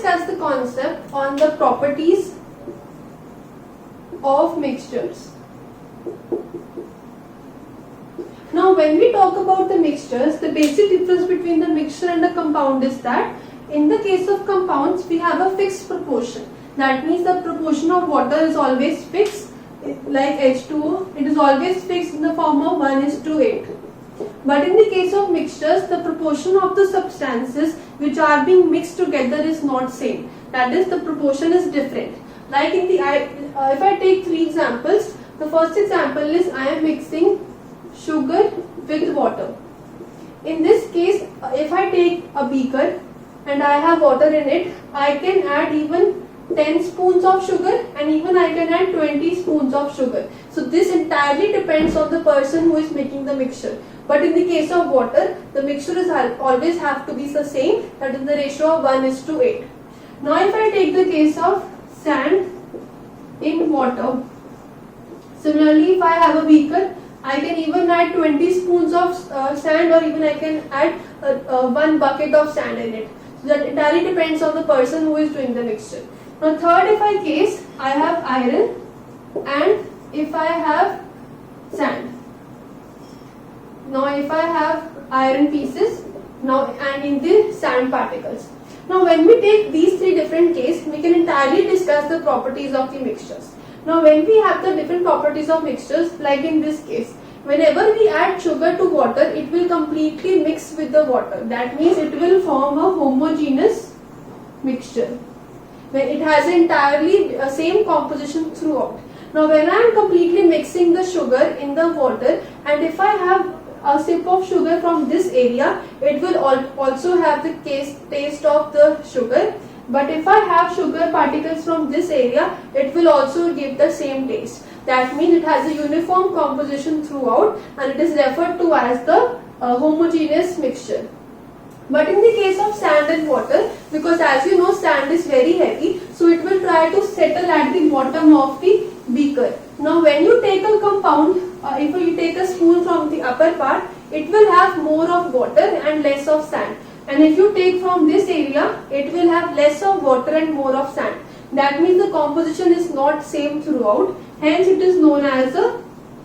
discuss the concept on the properties of mixtures. Now when we talk about the mixtures, the basic difference between the mixture and the compound is that in the case of compounds we have a fixed proportion. That means the proportion of water is always fixed, like H2O, it is always fixed in the form of 1:8. But in the case of mixtures, the proportion of the substances which are being mixed together is not same. That is, the proportion is different. Like in the if I take 3 examples, the first example is I am mixing sugar with water. In this case, if I take a beaker and I have water in it, I can add even 10 spoons of sugar and even I can add 20 spoons of sugar. So this entirely depends on the person who is making the mixture. But in the case of water, the mixture is always have to be the same, that is the ratio of 1:8. Now if I take the case of sand in water, similarly if I have a beaker, I can even add 20 spoons of sand, or even I can add 1 bucket of sand in it. So that entirely depends on the person who is doing the mixture. Now third, if I case, I have iron and if I have sand. Now if I have iron pieces now and in the sand particles. Now when we take these 3 different cases, we can entirely discuss the properties of the mixtures. Now when we have the different properties of mixtures, like in this case, whenever we add sugar to water, it will completely mix with the water. That means it will form a homogeneous mixture. When it has entirely same composition throughout. Now when I am completely mixing the sugar in the water, and if I have a sip of sugar from this area, it will also have the taste of the sugar. But if I have sugar particles from this area, it will also give the same taste. That means it has a uniform composition throughout and it is referred to as the homogeneous mixture. But in the case of sand and water, because as you know sand is very heavy, so it will try to settle at the bottom of the beaker. Now when you take a compound, if you take a spoon from the upper part, it will have more of water and less of sand. And if you take from this area, it will have less of water and more of sand. That means the composition is not same throughout. Hence it is known as a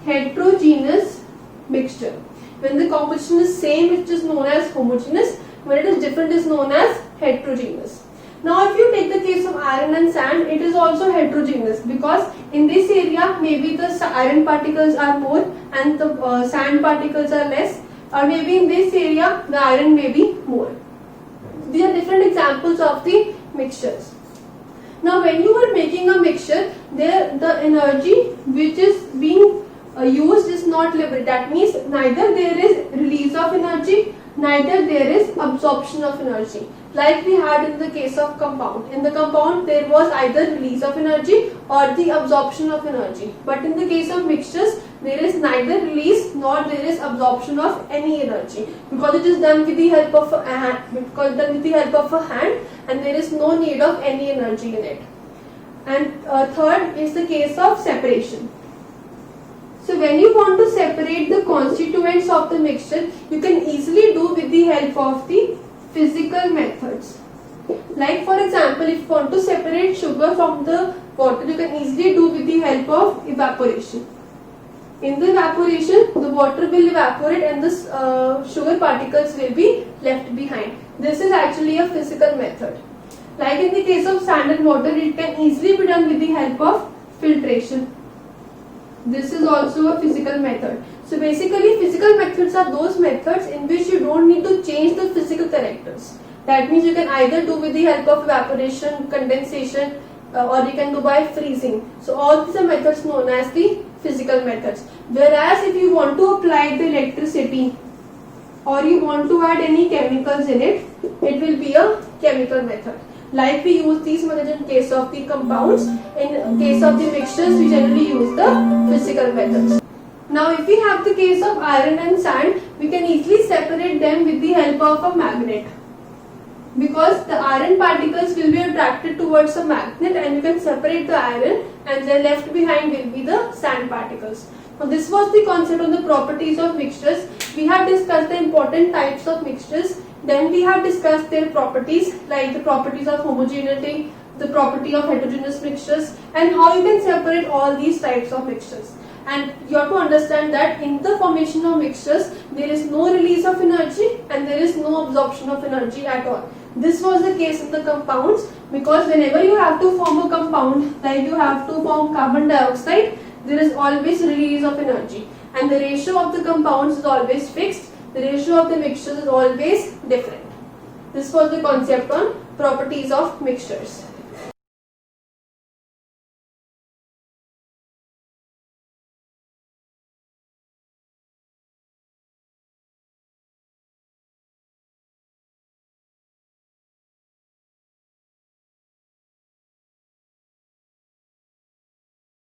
heterogeneous mixture. When the composition is same, it is known as homogeneous. When it is different, it is known as heterogeneous. Now if you take the case of iron and sand, it is also heterogeneous, because in this area maybe the iron particles are more and the sand particles are less, or maybe in this area the iron may be more. These are different examples of the mixtures. Now when you are making a mixture, the energy which is being used is not liberated. That means neither there is release of energy, neither there is absorption of energy, like we had in the case of compound. In the compound there was either release of energy or the absorption of energy, but in the case of mixtures there is neither release nor there is absorption of any energy, because it is done with the help of a hand, and there is no need of any energy in it. And third is the case of separation. So when you want to separate the constituents of the mixture, you can easily do with the help of the physical methods. Like for example, if you want to separate sugar from the water, you can easily do with the help of evaporation. In the evaporation, the water will evaporate and the sugar particles will be left behind. This is actually a physical method. Like in the case of sand and water, it can easily be done with the help of filtration. This is also a physical method. So basically physical methods are those methods in which you don't need to change the physical characters. That means you can either do with the help of evaporation, condensation, or you can do by freezing. So all these are methods known as the physical methods. Whereas if you want to apply the electricity or you want to add any chemicals in it, it will be a chemical method. Like we use these methods in case of the compounds, in case of the mixtures we generally use the physical methods. Now if we have the case of iron and sand, we can easily separate them with the help of a magnet, because the iron particles will be attracted towards a magnet and you can separate the iron, and then left behind will be the sand particles. Now this was the concept on the properties of mixtures. We have discussed the important types of mixtures. Then we have discussed their properties, like the properties of homogeneity, the property of heterogeneous mixtures, and how you can separate all these types of mixtures. And you have to understand that in the formation of mixtures, there is no release of energy and there is no absorption of energy at all. This was the case in the compounds, because whenever you have to form a compound, like you have to form carbon dioxide, there is always release of energy, and the ratio of the compounds is always fixed. The ratio of the mixtures is always different. This was the concept on properties of mixtures.